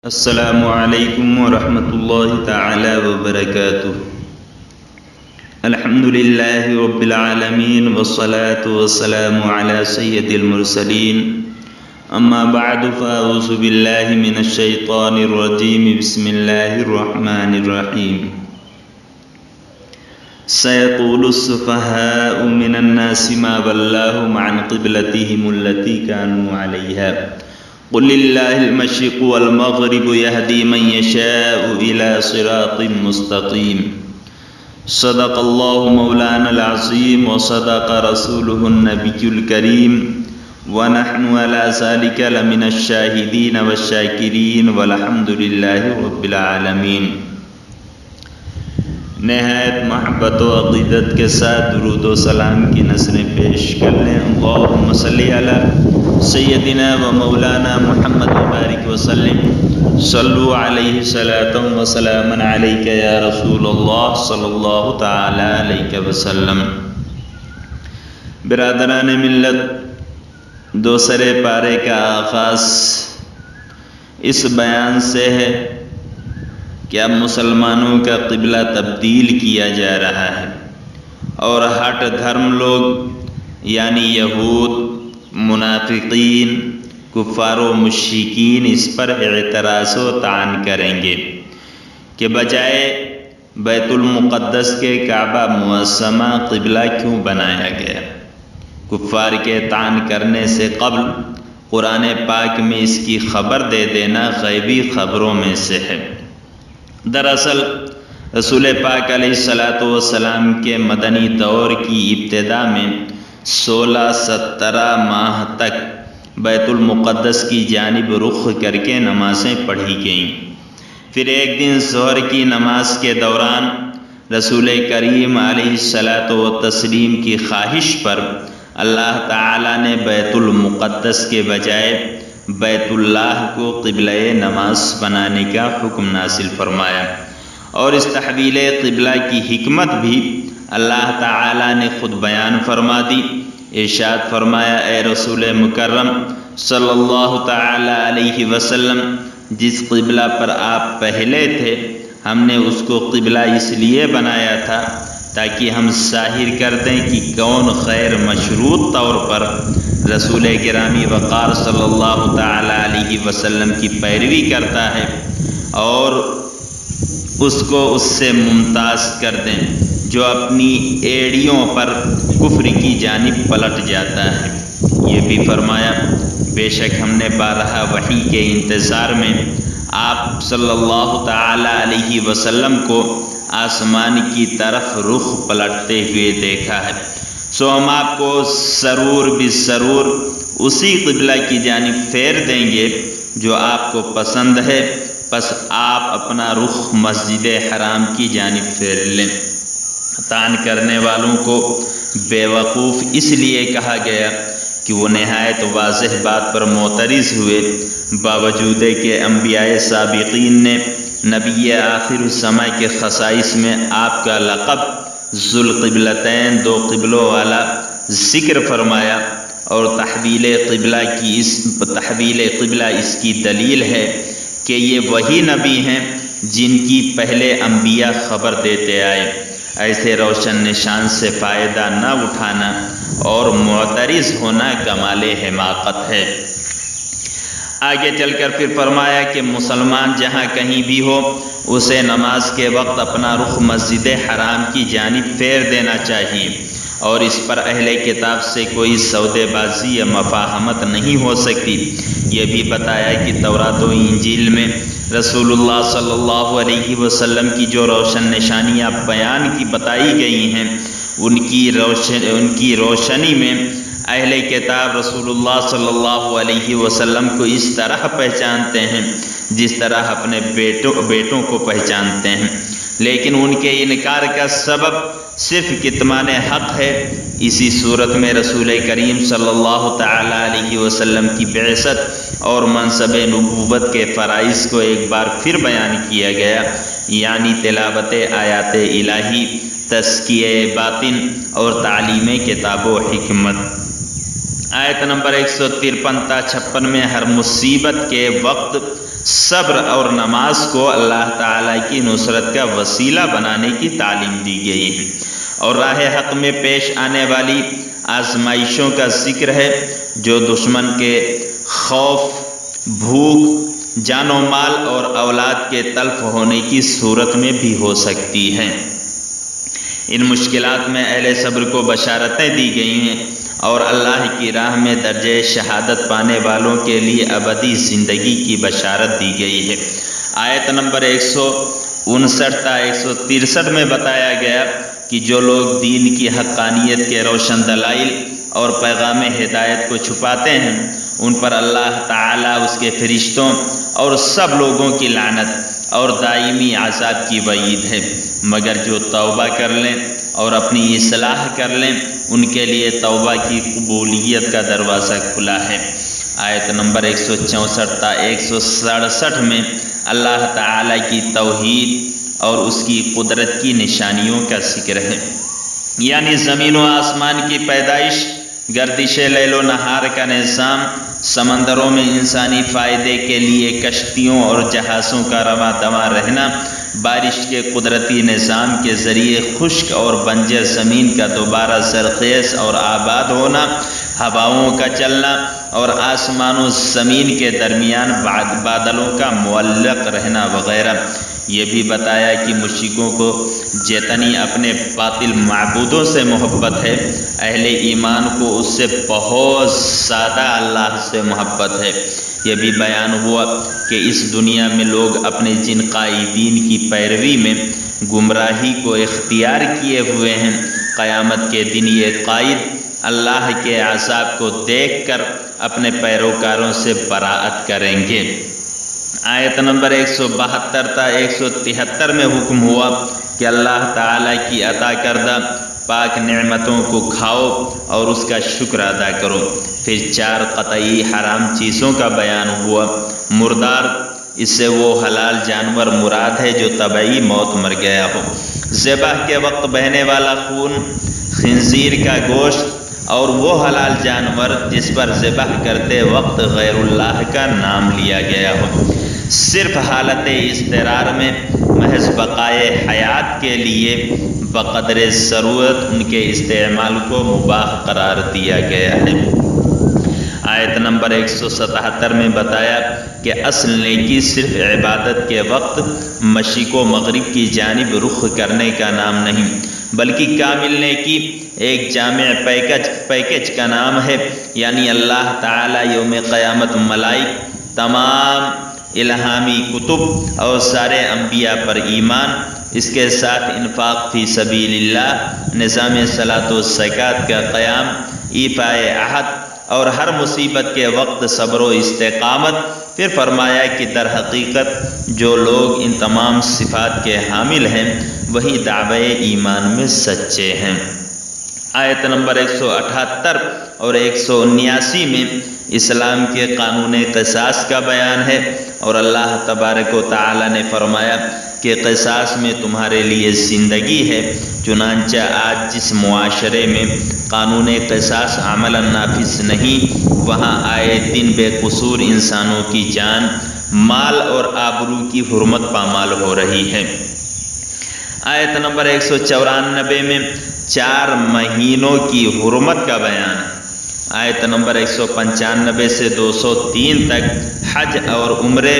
السلام علیکم ورحمۃ اللہ تعالی وبرکاتہ۔ الحمد للہ رب العالمین والصلاة والسلام علی سید المرسلین، اما بعد فاعوذ باللہ من الشیطان الرجیم، بسم اللہ الرحمن الرحیم۔ سیقول السفہاء من الناس ما ولاهم عن قبلتهم التي كانوا عليها قل للہ المشرق والمغرب يهدي من يشاء إلى صراط مستقیم۔ صدق اللہ مولانا العظیم وصدق رسولہ النبی الکریم، ونحن على ذلك لمن الشاہدین والشاکرین والحمد للہ رب العالمین۔ نہایت محبت و عقیدت کے ساتھ درود و سلام کی نثریں پیش کر لیں۔ اللہم صلی علی سیدنا و مولانا محمد وبارک وسلم، صلو علیہ صلاۃ و سلاما علیک یا رسول اللہ صلی اللہ تعالی علیہ وسلم۔ برادران ملت، دوسرے پارے کا آغاز اس بیان سے ہے کہ اب مسلمانوں کا قبلہ تبدیل کیا جا رہا ہے، اور ہٹ دھرم لوگ یعنی یہود، منافقین، کفار و مشرکین اس پر اعتراض و طعن کریں گے کہ بجائے بیت المقدس کے کعبہ معظمہ قبلہ کیوں بنایا گیا۔ کفار کے طعن کرنے سے قبل قرآن پاک میں اس کی خبر دے دینا غیبی خبروں میں سے ہے۔ دراصل رسول پاک علیہ السلام کے مدنی دور کی ابتدا میں 16-17 ماہ تک بیت المقدس کی جانب رخ کر کے نمازیں پڑھی گئیں۔ پھر ایک دن ظہر کی نماز کے دوران رسول کریم علیہ السلام کی خواہش پر اللہ تعالیٰ نے بیت المقدس کے بجائے بیت اللہ کو قبلہ نماز بنانے کا حکم نازل فرمایا، اور اس تحویل قبلہ کی حکمت بھی اللہ تعالیٰ نے خود بیان فرما دی۔ ارشاد فرمایا، اے رسول مکرم صلی اللہ تعالی علیہ وسلم، جس قبلہ پر آپ پہلے تھے ہم نے اس کو قبلہ اس لیے بنایا تھا تاکہ ہم ظاہر کر دیں کہ کون غیر مشروط طور پر رسول گرامی وقار صلی اللہ تعالی علیہ وسلم کی پیروی کرتا ہے، اور اس کو اس سے ممتاز کر دیں جو اپنی ایڑیوں پر کفر کی جانب پلٹ جاتا ہے۔ یہ بھی فرمایا، بے شک ہم نے بارہا وحی کے انتظار میں آپ صلی اللہ تعالی علیہ وسلم کو آسمان کی طرف رخ پلٹتے ہوئے دیکھا ہے، سو ہم آپ کو ضرور بالضرور اسی قبلہ کی جانب پھیر دیں گے جو آپ کو پسند ہے، پس آپ اپنا رخ مسجد حرام کی جانب پھیر لیں۔ طعن کرنے والوں کو بیوقوف اس لیے کہا گیا کہ وہ نہایت واضح بات پر معترض ہوئے، باوجود کہ انبیاء سابقین نے نبی آخر الزماں کے خصائص میں آپ کا لقب ذوالقبلتین، دو قبلوں والا ذکر فرمایا، اور تحویل قبلہ اس کی دلیل ہے کہ یہ وہی نبی ہیں جن کی پہلے انبیاء خبر دیتے آئے۔ ایسے روشن نشان سے فائدہ نہ اٹھانا اور معترض ہونا کمال حماقت ہے۔ آگے چل کر پھر فرمایا کہ مسلمان جہاں کہیں بھی ہو اسے نماز کے وقت اپنا رخ مسجد حرام کی جانب پھیر دینا چاہیے، اور اس پر اہل کتاب سے کوئی سودے بازی یا مفاہمت نہیں ہو سکتی۔ یہ بھی بتایا کہ تورات و انجیل میں رسول اللہ صلی اللہ علیہ وسلم کی جو روشن نشانیاں بیان کی بتائی گئی ہیں، ان کی روشنی میں اہل کتاب رسول اللہ صلی اللہ علیہ وسلم کو اس طرح پہچانتے ہیں جس طرح اپنے بیٹوں کو پہچانتے ہیں، لیکن ان کے انکار کا سبب صرف کتمان حق ہے۔ اسی صورت میں رسول کریم صلی اللہ تعالی علیہ وسلم کی بعثت اور منصب نبوت کے فرائض کو ایک بار پھر بیان کیا گیا، یعنی تلاوت آیات الہی، تزکیہ باطن اور تعلیم کتاب و حکمت۔ آیت نمبر 153 تا 56 میں ہر مصیبت کے وقت صبر اور نماز کو اللہ تعالیٰ کی نصرت کا وسیلہ بنانے کی تعلیم دی گئی ہے، اور راہ حق میں پیش آنے والی آزمائشوں کا ذکر ہے جو دشمن کے خوف، بھوک، جان و مال اور اولاد کے تلف ہونے کی صورت میں بھی ہو سکتی ہیں۔ ان مشکلات میں اہل صبر کو بشارتیں دی گئی ہیں اور اللہ کی راہ میں درجہ شہادت پانے والوں کے لیے ابدی زندگی کی بشارت دی گئی ہے۔ آیت نمبر 159 تا 163 میں بتایا گیا کہ جو لوگ دین کی حقانیت کے روشن دلائل اور پیغام ہدایت کو چھپاتے ہیں ان پر اللہ تعالیٰ، اس کے فرشتوں اور سب لوگوں کی لعنت اور دائمی عذاب کی وعید ہے، مگر جو توبہ کر لیں اور اپنی اصلاح کر لیں ان کے لیے توبہ کی قبولیت کا دروازہ کھلا ہے۔ آیت نمبر 164 تا 167 میں اللہ تعالیٰ کی توحید اور اس کی قدرت کی نشانیوں کا ذکر ہے، یعنی زمین و آسمان کی پیدائش، گردش لیل و نہار کا نظام، سمندروں میں انسانی فائدے کے لیے کشتیوں اور جہازوں کا رواں دواں رہنا، بارش کے قدرتی نظام کے ذریعے خشک اور بنجر زمین کا دوبارہ زرخیز اور آباد ہونا، ہواؤں کا چلنا اور آسمان و زمین کے درمیان بادلوں کا معلق رہنا وغیرہ۔ یہ بھی بتایا کہ مشرکوں کو جتنی اپنے باطل معبودوں سے محبت ہے، اہل ایمان کو اس سے بہت زیادہ اللہ سے محبت ہے۔ یہ بھی بیان ہوا کہ اس دنیا میں لوگ اپنے جن قائدین کی پیروی میں گمراہی کو اختیار کیے ہوئے ہیں، قیامت کے دن یہ قائد اللہ کے عذاب کو دیکھ کر اپنے پیروکاروں سے براءت کریں گے۔ آیت نمبر 172 تا 173 میں حکم ہوا کہ اللہ تعالیٰ کی عطا کردہ پاک نعمتوں کو کھاؤ اور اس کا شکر ادا کرو۔ پھر 4 قطعی حرام چیزوں کا بیان ہوا۔ مردار، اس سے وہ حلال جانور مراد ہے جو طبعی موت مر گیا ہو، ذبح کے وقت بہنے والا خون، خنزیر کا گوشت، اور وہ حلال جانور جس پر ذبح کرتے وقت غیر اللہ کا نام لیا گیا ہو، صرف حالت اضطرار میں محض بقائے حیات کے لیے بقدر ضرورت ان کے استعمال کو مباح قرار دیا گیا ہے۔ آیت نمبر 177 میں بتایا کہ اصل نیکی صرف عبادت کے وقت مشرق و مغرب کی جانب رخ کرنے کا نام نہیں، بلکہ کامل نیکی ایک جامع پیکج کا نام ہے، یعنی اللہ تعالیٰ یوم قیامت ملائک، تمام الہامی کتب اور سارے انبیاء پر ایمان، اس کے ساتھ انفاق فی سبیل اللہ، نظام صلاۃ و زکوٰۃ کا قیام، ایفائے عہد اور ہر مصیبت کے وقت صبر و استقامت۔ پھر فرمایا کہ در حقیقت جو لوگ ان تمام صفات کے حامل ہیں وہی دعوی ایمان میں سچے ہیں۔ آیت نمبر 178 اور 179 میں اسلام کے قانون قصاص کا بیان ہے، اور اللہ تبارک و تعالی نے فرمایا کہ قصاص میں تمہارے لیے زندگی ہے۔ چنانچہ آج جس معاشرے میں قانون قصاص عملاً نافذ نہیں، وہاں آئے دن بے قصور انسانوں کی جان، مال اور آبرو کی حرمت پامال ہو رہی ہے۔ آیت نمبر 194 میں 4 مہینوں کی حرمت کا بیان ہے۔ آیت نمبر 195 سے 203 تک حج اور عمرے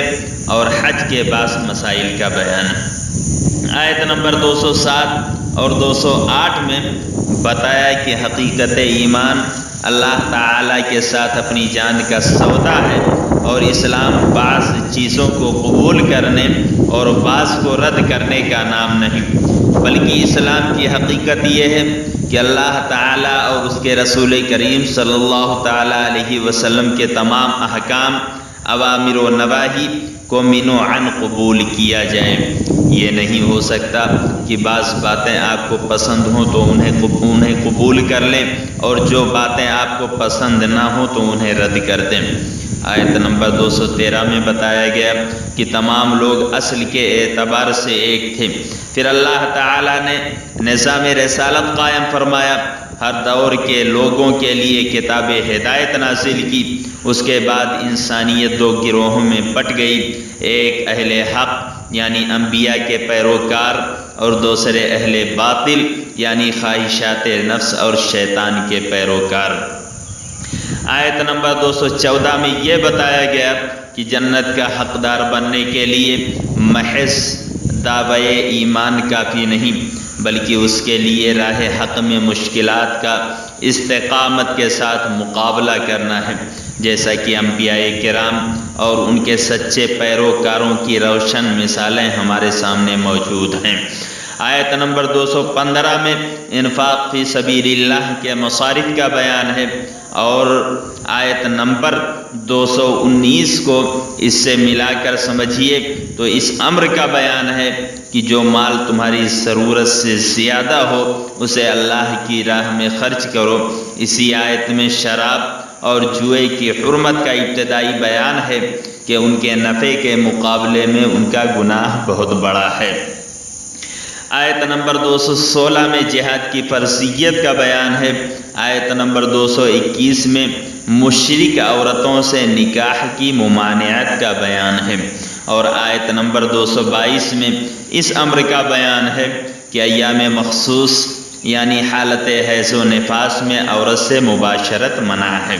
اور حج کے بعض مسائل کا بیان ہے۔ آیت نمبر 207 اور 208 میں بتایا کہ حقیقت ایمان اللہ تعالیٰ کے ساتھ اپنی جان کا سودا ہے، اور اسلام بعض چیزوں کو قبول کرنے اور بعض کو رد کرنے کا نام نہیں، بلکہ اسلام کی حقیقت یہ ہے کہ اللہ تعالیٰ اور اس کے رسول کریم صلی اللہ تعالیٰ علیہ وسلم کے تمام احکام، اوامر و نواہی کو منوعاً قبول کیا جائے۔ یہ نہیں ہو سکتا کہ بعض باتیں آپ کو پسند ہوں تو انہیں قبول کر لیں، اور جو باتیں آپ کو پسند نہ ہوں تو انہیں رد کر دیں۔ آیت نمبر 213 میں بتایا گیا کہ تمام لوگ اصل کے اعتبار سے ایک تھے، پھر اللہ تعالیٰ نے نظام رسالت قائم فرمایا ہر دور کے لوگوں کے لیے کتاب ہدایت نازل کی، اس کے بعد انسانیت دو گروہوں میں بٹ گئی، ایک اہل حق یعنی انبیاء کے پیروکار اور دوسرے اہل باطل یعنی خواہشات نفس اور شیطان کے پیروکار۔ آیت نمبر 214 میں یہ بتایا گیا کہ جنت کا حقدار بننے کے لیے محض دعوی ایمان کافی نہیں، بلکہ اس کے لیے راہ حق میں مشکلات کا استقامت کے ساتھ مقابلہ کرنا ہے، جیسا کہ انبیاء کرام اور ان کے سچے پیروکاروں کی روشن مثالیں ہمارے سامنے موجود ہیں۔ آیت نمبر 215 میں انفاق فی سبیل اللہ کے مصارف کا بیان ہے، اور آیت نمبر 219 کو اس سے ملا کر سمجھیے تو اس امر کا بیان ہے کہ جو مال تمہاری ضرورت سے زیادہ ہو اسے اللہ کی راہ میں خرچ کرو۔ اسی آیت میں شراب اور جوئے کی حرمت کا ابتدائی بیان ہے کہ ان کے نفع کے مقابلے میں ان کا گناہ بہت بڑا ہے۔ آیت نمبر 216 میں جہاد کی فرضیت کا بیان ہے۔ آیت نمبر 221 میں مشرک عورتوں سے نکاح کی ممانعت کا بیان ہے، اور آیت نمبر 222 میں اس امر کا بیان ہے کہ ایام مخصوص یعنی حالت حیض و نفاس میں عورت سے مباشرت منع ہے۔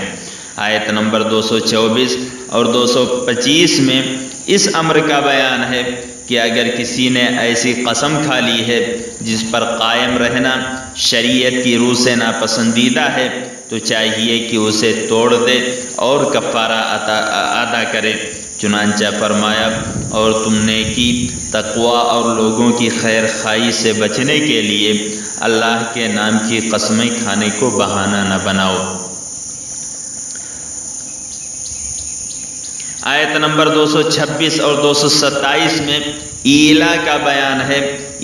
آیت نمبر 224 اور 225 میں اس امر کا بیان ہے کہ اگر کسی نے ایسی قسم کھا لی ہے جس پر قائم رہنا شریعت کی روح سے ناپسندیدہ ہے تو چاہیے کہ اسے توڑ دے اور کفارہ ادا کرے۔ چنانچہ فرمایا، اور تم نے کی تقوی اور لوگوں کی خیر خواہی سے بچنے کے لیے اللہ کے نام کی قسمیں کھانے کو بہانہ نہ بناؤ۔ آیت نمبر 226 اور 227 میں ایلا کا بیان ہے۔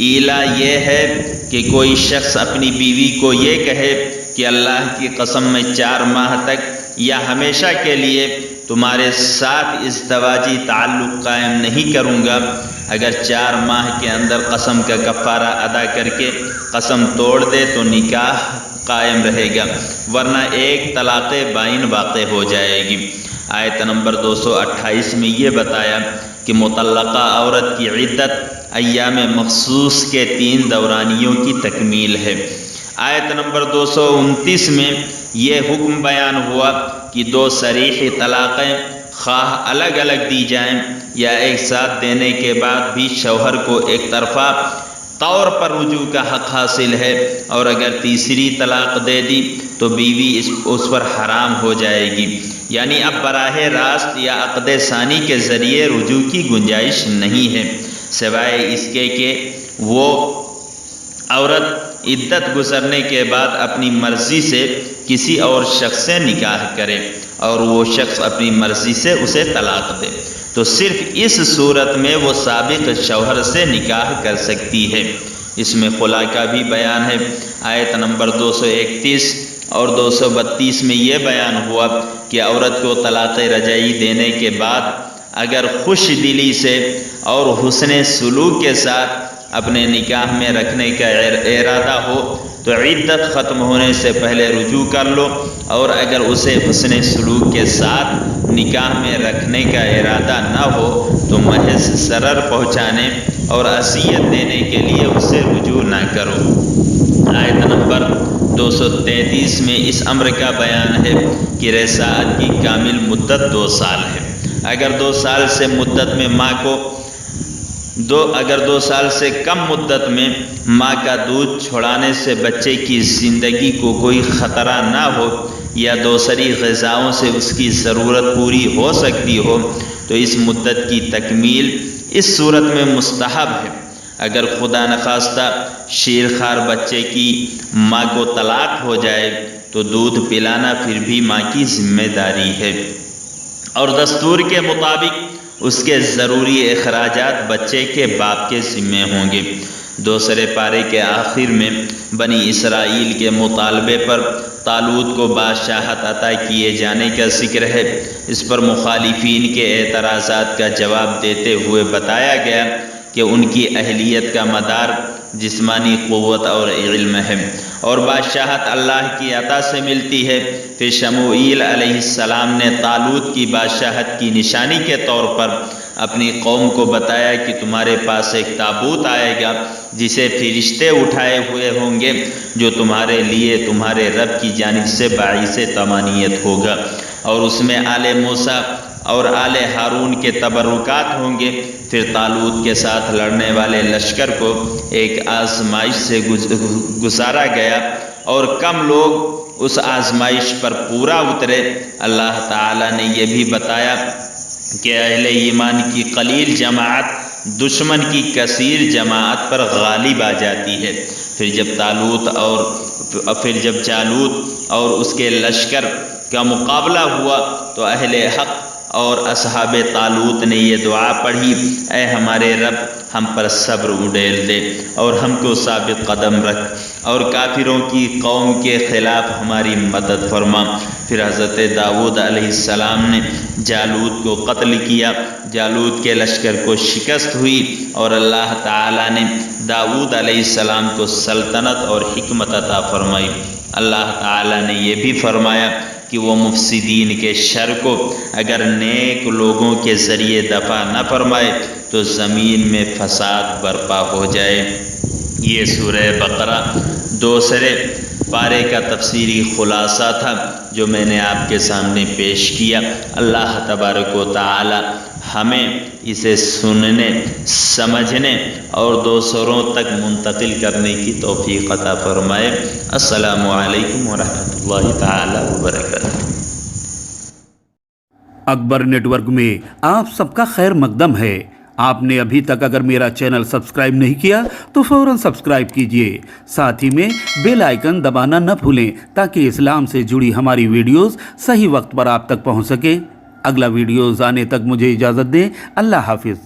ایلا یہ ہے کہ کوئی شخص اپنی بیوی کو یہ کہے کہ اللہ کی قسم میں 4 ماہ تک یا ہمیشہ کے لیے تمہارے ساتھ ازدواجی تعلق قائم نہیں کروں گا۔ اگر 4 ماہ کے اندر قسم کا کفارہ ادا کر کے قسم توڑ دے تو نکاح قائم رہے گا، ورنہ ایک طلاق بائن واقع ہو جائے گی۔ آیت نمبر 228 میں یہ بتایا کہ مطلقہ عورت کی عدت ایام مخصوص کے 3 دورانیوں کی تکمیل ہے۔ آیت نمبر 229 میں یہ حکم بیان ہوا کہ 2 صریح طلاقیں خواہ الگ الگ دی جائیں یا ایک ساتھ دینے کے بعد بھی شوہر کو ایک طرفہ طور پر رجوع کا حق حاصل ہے، اور اگر تیسری طلاق دے دی تو بیوی اس پر حرام ہو جائے گی، یعنی اب براہ راست یا عقد ثانی کے ذریعے رجوع کی گنجائش نہیں ہے، سوائے اس کے کہ وہ عورت عدت گزرنے کے بعد اپنی مرضی سے کسی اور شخص سے نکاح کرے اور وہ شخص اپنی مرضی سے اسے طلاق دے، تو صرف اس صورت میں وہ سابق شوہر سے نکاح کر سکتی ہے۔ اس میں خلا کا بھی بیان ہے۔ آیت نمبر 231 اور 232 میں یہ بیان ہوا کہ عورت کو طلاق رجعی دینے کے بعد اگر خوش دلی سے اور حسن سلوک کے ساتھ اپنے نکاح میں رکھنے کا ارادہ ہو تو عدت ختم ہونے سے پہلے رجوع کر لو، اور اگر اسے حسن سلوک کے ساتھ نکاح میں رکھنے کا ارادہ نہ ہو تو محض ضرر پہنچانے اور اذیت دینے کے لیے اسے رجوع نہ کرو۔ آیت نمبر 233 میں اس امر کا بیان ہے کہ رضاعت کی کامل مدت 2 سال ہے۔ اگر 2 سال سے مدت میں ماں کو اگر 2 سال سے کم مدت میں ماں کا دودھ چھڑانے سے بچے کی زندگی کو کوئی خطرہ نہ ہو یا دوسری غذاؤں سے اس کی ضرورت پوری ہو سکتی ہو تو اس مدت کی تکمیل اس صورت میں مستحب ہے۔ اگر خدا نخواستہ شیرخوار بچے کی ماں کو طلاق ہو جائے تو دودھ پلانا پھر بھی ماں کی ذمہ داری ہے، اور دستور کے مطابق اس کے ضروری اخراجات بچے کے باپ کے ذمہ ہوں گے۔ دوسرے پارے کے آخر میں بنی اسرائیل کے مطالبے پر طالوت کو بادشاہت عطا کیے جانے کا ذکر ہے۔ اس پر مخالفین کے اعتراضات کا جواب دیتے ہوئے بتایا گیا کہ ان کی اہلیت کا مدار جسمانی قوت اور علم ہے، اور بادشاہت اللہ کی عطا سے ملتی ہے۔ پھر شموئیل علیہ السلام نے طالوت کی بادشاہت کی نشانی کے طور پر اپنی قوم کو بتایا کہ تمہارے پاس ایک تابوت آئے گا جسے فرشتے اٹھائے ہوئے ہوں گے، جو تمہارے لیے تمہارے رب کی جانب سے باعث طمانینت ہوگا، اور اس میں آل موسیٰ اور آل ہارون کے تبرکات ہوں گے۔ پھر طالوت کے ساتھ لڑنے والے لشکر کو ایک آزمائش سے گزارا گیا، اور کم لوگ اس آزمائش پر پورا اترے۔ اللہ تعالیٰ نے یہ بھی بتایا کہ اہل ایمان کی قلیل جماعت دشمن کی کثیر جماعت پر غالب آ جاتی ہے۔ پھر جب جالوت اور اس کے لشکر کا مقابلہ ہوا تو اہل حق اور اصحاب طالوت نے یہ دعا پڑھی، اے ہمارے رب، ہم پر صبر اڈیل دے اور ہم کو ثابت قدم رکھ، اور کافروں کی قوم کے خلاف ہماری مدد فرما۔ پھر حضرت داؤد علیہ السلام نے جالوت کو قتل کیا، جالوت کے لشکر کو شکست ہوئی، اور اللہ تعالیٰ نے داؤد علیہ السلام کو سلطنت اور حکمت عطا فرمائی۔ اللہ تعالیٰ نے یہ بھی فرمایا کہ وہ مفسدین کے شر کو اگر نیک لوگوں کے ذریعے دفع نہ فرمائے تو زمین میں فساد برپا ہو جائے۔ یہ سورہ بقرہ دوسرے پارے کا تفسیری خلاصہ تھا جو میں نے آپ کے سامنے پیش کیا۔ اللہ تبارک و تعالی ہمیں اسے سننے، سمجھنے اور دوسروں تک منتقل کرنے کی توفیق عطا فرمائے۔ السلام علیکم ورحمۃ اللہ تعالی وبرکاتہ۔ اکبر نیٹ ورک میں آپ سب کا خیر مقدم ہے۔ آپ نے ابھی تک اگر میرا چینل سبسکرائب نہیں کیا تو فوراً سبسکرائب کیجئے، ساتھ ہی میں بیل آئیکن دبانا نہ بھولیں تاکہ اسلام سے جڑی ہماری ویڈیوز صحیح وقت پر آپ تک پہنچ سکے۔ اگلا ویڈیوز آنے تک مجھے اجازت دیں۔ اللہ حافظ۔